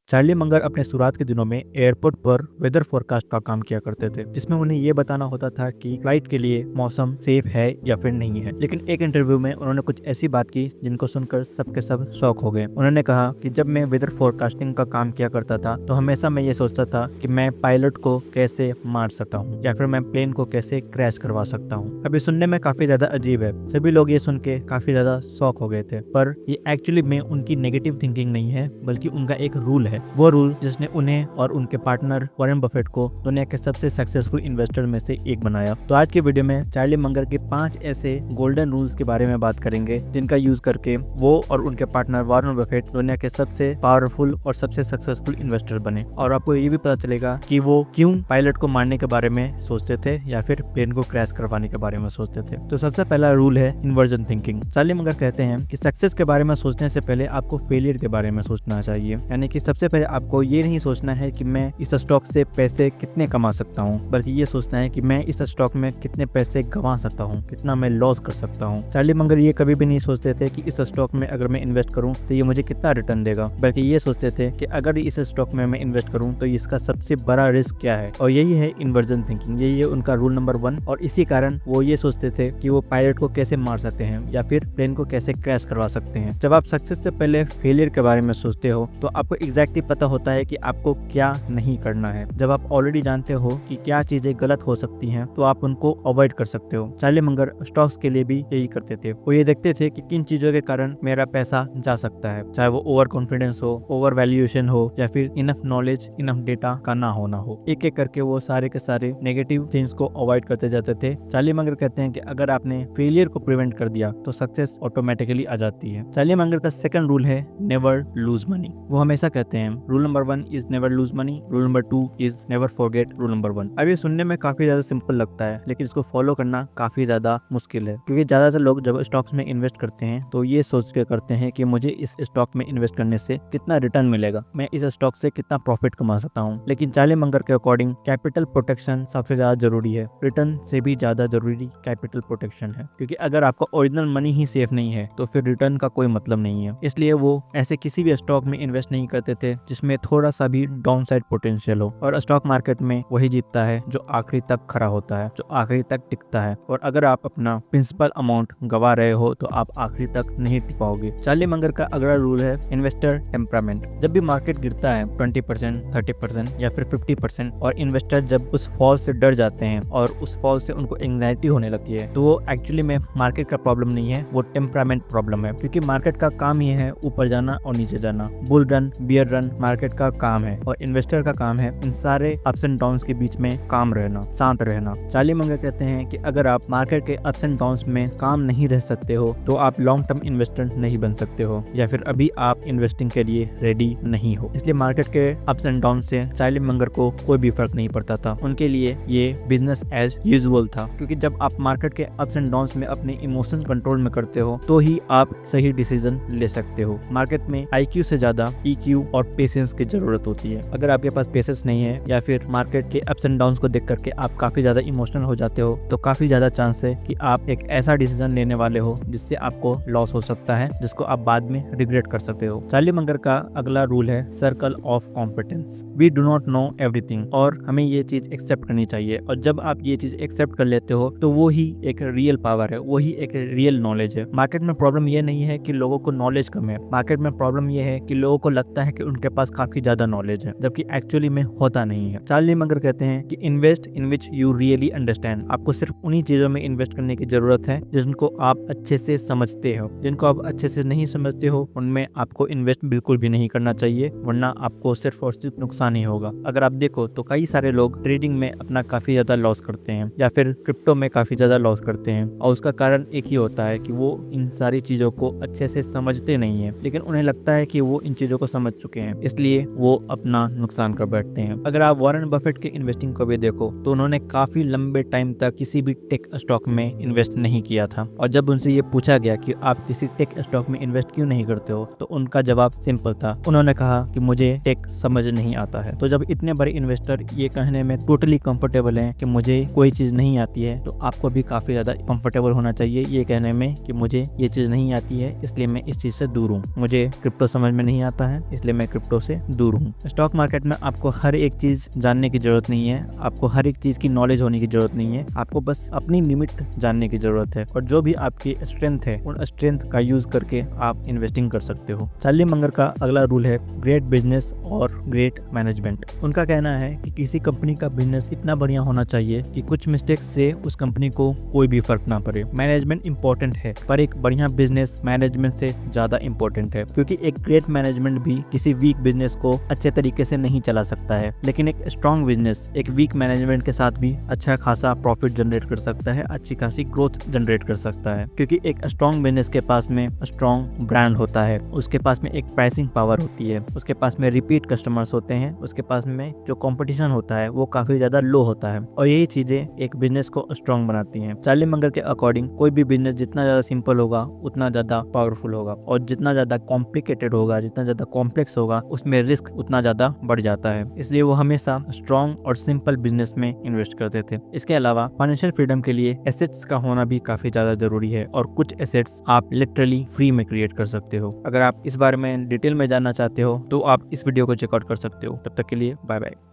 Charlie Munger अपने शुरुआत के दिनों में एयरपोर्ट पर वेदर फोरकास्ट का काम किया करते थे, जिसमें उन्हें ये बताना होता था कि फ्लाइट के लिए मौसम सेफ है या फिर नहीं है। लेकिन एक इंटरव्यू में उन्होंने कुछ ऐसी बात की जिनको सुनकर सबके सब शॉक हो गए। उन्होंने कहा कि जब मैं वेदर फोरकास्टिंग का काम किया करता था तो हमेशा मैं ये सोचता था कि मैं पायलट को कैसे मार सकता हूँ या फिर मैं प्लेन को कैसे क्रैश करवा सकता हूँ। अभी सुनने में काफी ज्यादा अजीब है, सभी लोग ये सुन के काफी ज्यादा शॉक हो गए थे, पर ये एक्चुअली में उनकी नेगेटिव थिंकिंग नहीं है, बल्कि उनका एक रूल है। वो रूल जिसने उन्हें और उनके पार्टनर वॉरेन बफेट को दुनिया के सबसे सक्सेसफुल इन्वेस्टर में से एक बनाया। तो आज की वीडियो में चार्ली मंगर के 5 ऐसे गोल्डन रूल्स के बारे में बात करेंगे जिनका यूज करके वो और उनके पार्टनर वॉरेन बफेट दुनिया के सबसे पावरफुल और सबसे सक्सेसफुल इन्वेस्टर बने। और आपको ये भी पता चलेगा कि वो क्यों पायलट को मारने के बारे में सोचते थे या फिर प्लेन को क्रैश करवाने के बारे में सोचते थे। तो सबसे पहला रूल है इन्वर्जन थिंकिंग। चार्ली मंगर कहते हैं कि सक्सेस के बारे में सोचने से पहले आपको फेलियर के बारे में सोचना चाहिए। यानी कि सबसे पहले आपको ये नहीं सोचना है कि मैं इस स्टॉक से पैसे कितने कमा सकता हूँ, बल्कि ये सोचना है कि मैं इस स्टॉक में कितने पैसे गंवा सकता हूँ, कितना मैं लॉस कर सकता हूँ। चार्ली मंगर ये कभी भी नहीं सोचते थे कि इस स्टॉक में अगर मैं इन्वेस्ट करूँ तो ये मुझे कितना रिटर्न देगा, बल्कि ये सोचते थे कि अगर इस स्टॉक में मैं इन्वेस्ट करूँ तो इसका सबसे बड़ा रिस्क क्या है। और यही है इन्वर्जन थिंकिंग, यही है उनका रूल नंबर 1। और इसी कारण वो ये सोचते थे कि वो पायलट को कैसे मार सकते हैं या फिर प्लेन को कैसे क्रैश करवा सकते हैं। जब आप सक्सेस से पहले फेलियर के बारे में सोचते हो तो आपको एग्जैक्टली पता होता है कि आपको क्या नहीं करना है। जब आप ऑलरेडी जानते हो कि क्या चीजें गलत हो सकती हैं तो आप उनको अवॉइड कर सकते हो। चार्ली मंगर स्टॉक्स के लिए भी यही करते थे। वो ये देखते थे कि किन चीजों के कारण मेरा पैसा जा सकता है, चाहे वो ओवर कॉन्फिडेंस हो, ओवर वैल्यूएशन हो या फिर इनफ नॉलेज, इनफ डेटा का ना होना हो। एक एक करके वो सारे के सारे नेगेटिव थिंग्स को अवॉइड करते जाते थे। चार्ली मंगर कहते हैं कि अगर आपने फेलियर को प्रिवेंट कर दिया तो सक्सेस ऑटोमेटिकली आ जाती है। चार्ली मंगर का सेकंड रूल है नेवर लूज मनी। वो हमेशा कहते हैं rule number 1 is never lose money, rule number 2 is never forget rule number 1। अब ये सुनने में काफी ज्यादा सिंपल लगता है, लेकिन इसको फॉलो करना काफी ज्यादा मुश्किल है, क्योंकि ज्यादातर लोग जब स्टॉक्स में इन्वेस्ट करते हैं तो ये सोच के करते हैं कि मुझे इस स्टॉक में इन्वेस्ट करने से कितना रिटर्न मिलेगा, मैं इस स्टॉक से कितना प्रॉफिट कमा सकता हूँ। लेकिन चार्ली मंगर के अकॉर्डिंग कैपिटल प्रोटेक्शन सबसे ज्यादा जरूरी है, रिटर्न से भी ज्यादा जरूरी कैपिटल प्रोटेक्शन है। क्योंकि अगर आपका ओरिजिनल मनी ही सेफ नहीं है तो फिर रिटर्न का कोई मतलब नहीं है। इसलिए वो ऐसे किसी भी स्टॉक में इन्वेस्ट नहीं करते थे जिसमें थोड़ा सा भी डाउन साइड पोटेंशियल हो। और स्टॉक मार्केट में वही जीतता है जो आखिरी तक खड़ा होता है, जो आखिरी तक टिकता है। और अगर आप अपना प्रिंसिपल अमाउंट गवा रहे हो तो आप आखिरी तक नहीं टिक पाओगे। चार्ली मंगर का अगला रूल है इन्वेस्टर टेम्परामेंट। जब भी मार्केट गिरता है 20%, 30% या फिर 50% और इन्वेस्टर जब उस फॉल से डर जाते हैं और उस फॉल से उनको एंग्जाइटी होने लगती है, तो वो एक्चुअली में मार्केट का प्रॉब्लम नहीं है, वो टेम्परामेंट प्रॉब्लम है। क्योंकि मार्केट का काम ही है ऊपर जाना और नीचे जाना। Bull run, bear run market का काम है और इन्वेस्टर का काम है इन सारे अप्स एंड डाउन्स के बीच में काम रहना, शांत रहना। चार्ली मंगर कहते हैं कि अगर आप मार्केट के अप्स एंड डाउन्स में काम नहीं रह सकते हो तो आप लॉन्ग टर्म इन्वेस्टर नहीं बन सकते हो, या फिर अभी आप इन्वेस्टिंग के लिए रेडी नहीं हो। इसलिए मार्केट के अप्स एंड डाउन से चार्ली मंगर को कोई भी फर्क नहीं पड़ता था। उनके लिए ये बिजनेस एज यूजुअल था, क्योंकि जब आप मार्केट के अप्स एंड डाउन्स में अपने इमोशन कंट्रोल में करते हो तो ही आप सही डिसीजन ले सकते हो। मार्केट में IQ से ज्यादा EQ और पेशेंस की जरूरत होती है। अगर आपके पास पेशेंस नहीं है या फिर मार्केट के अप्स एंड डाउन्स को देख करके आप काफी ज्यादा इमोशनल हो जाते हो तो काफी ज्यादा चांस है कि आप एक ऐसा डिसीजन लेने वाले हो जिससे आपको लॉस हो सकता है, जिसको आप बाद में रिग्रेट कर सकते हो। चार्ली मंगर का अगला रूल है circle of competence. We do not know everything, और हमें ये चीज एक्सेप्ट करनी चाहिए। और जब आप ये चीज एक्सेप्ट कर लेते हो तो वो ही एक रियल पावर है, वही एक रियल नॉलेज है। मार्केट में प्रॉब्लम ये नहीं है कि लोगों को नॉलेज कम है, मार्केट में प्रॉब्लम ये है कि लोगों को लगता है कि उनके पास काफी ज्यादा नॉलेज है, जबकि एक्चुअली में होता नहीं है। चार्ली मंगर कहते हैं कि invest in which you really understand. आपको सिर्फ उन्हीं चीजों में इन्वेस्ट करने की जरूरत है जिनको आप अच्छे से समझते हो। जिनको आप अच्छे से नहीं समझते हो उनमें आपको इन्वेस्ट बिल्कुल भी नहीं करना चाहिए, वरना आपको सिर्फ और सिर्फ नुकसान ही होगा। अगर आप देखो तो कई सारे लोग ट्रेडिंग में अपना काफी ज्यादा लॉस करते हैं या फिर क्रिप्टो में काफी ज्यादा लॉस करते हैं, और उसका कारण एक ही होता है कि वो इन सारी चीजों को अच्छे से समझते नहीं है। लेकिन उन्हें लगता है कि वो इन चीजों को समझ चुके हैं, इसलिए वो अपना नुकसान कर बैठते हैं। अगर आप वॉरेन बफेट के इन्वेस्टिंग को भी देखो तो उन्होंने काफी लंबे टाइम तक किसी भी टेक स्टॉक में इन्वेस्ट नहीं किया था। और जब उनसे ये पूछा गया कि आप किसी टेक स्टॉक में इन्वेस्ट क्यों नहीं करते हो तो उनका जवाब सिंपल था। उन्होंने कहा कि मुझे टेक समझ नहीं आता है। तो जब इतने बड़े इन्वेस्टर ये कहने में टोटली कंफर्टेबल हैं कि मुझे कोई चीज नहीं आती है, तो आपको भी काफी ज्यादा कंफर्टेबल होना चाहिए ये कहने में कि मुझे ये चीज नहीं आती है इसलिए मैं इस चीज से दूर हूँ। मुझे क्रिप्टो समझ में नहीं आता है इसलिए मैं क्रिप्टो से दूर हूँ। स्टॉक मार्केट में आपको हर एक चीज जानने की जरूरत नहीं है, आपको हर एक चीज की नॉलेज होने की जरूरत नहीं है, आपको बस अपनी लिमिट जानने की जरूरत है और जो भी आपकी स्ट्रेंथ है उन स्ट्रेंथ का यूज करके आप इन्वेस्टिंग कर सकते हो। चार्ली मंगर का अगला रूल है ग्रेट बिजनेस और ग्रेट मैनेजमेंट। उनका कहना है कि किसी कंपनी का बिजनेस इतना बढ़िया होना चाहिए कि कुछ मिस्टेक्स से उस कंपनी को कोई भी फर्क ना पड़े। मैनेजमेंट इंपॉर्टेंट है पर एक बढ़िया बिजनेस मैनेजमेंट से ज्यादा इंपॉर्टेंट है, क्योंकि एक ग्रेट मैनेजमेंट भी किसी वीक बिजनेस को अच्छे तरीके से नहीं चला सकता है, लेकिन एक स्ट्रॉन्ग बिजनेस एक वीक मैनेजमेंट के साथ भी अच्छा खासा प्रॉफिट जनरेट कर सकता है, अच्छी खासी ग्रोथ जनरेट कर सकता है। क्योंकि एक स्ट्रॉन्ग बिजनेस के पास में स्ट्रॉन्ग ब्रांड होता है, उसके पास में एक प्राइसिंग पावर होती है, उसके पास में रिपीट कस्टमर्स होते हैं, उसके पास में जो कंपटीशन होता है वो काफी ज्यादा लो होता है और यही चीजें एक बिजनेस को स्ट्रॉन्ग बनाती हैं। चार्ली मंगर के अकॉर्डिंग कोई भी बिजनेस जितना ज्यादा सिंपल होगा उतना ज्यादा पावरफुल होगा और जितना ज्यादा कॉम्प्लिकेटेड होगा, जितना ज्यादा कॉम्प्लेक्स होगा, उसमें रिस्क उतना ज्यादा बढ़ जाता है। इसलिए वो हमेशा स्ट्रॉन्ग और सिंपल बिजनेस में इन्वेस्ट करते थे। इसके अलावा फाइनेंशियल फ्रीडम के लिए एसेट्स का होना भी काफी ज्यादा जरूरी है और कुछ एसेट्स आप लिटरली फ्री में क्रिएट कर सकते हो। अगर आप इस बारे में डिटेल में जानना चाहते हो तो आप इस वीडियो को चेकआउट कर सकते हो। तब तक के लिए बाय बाय।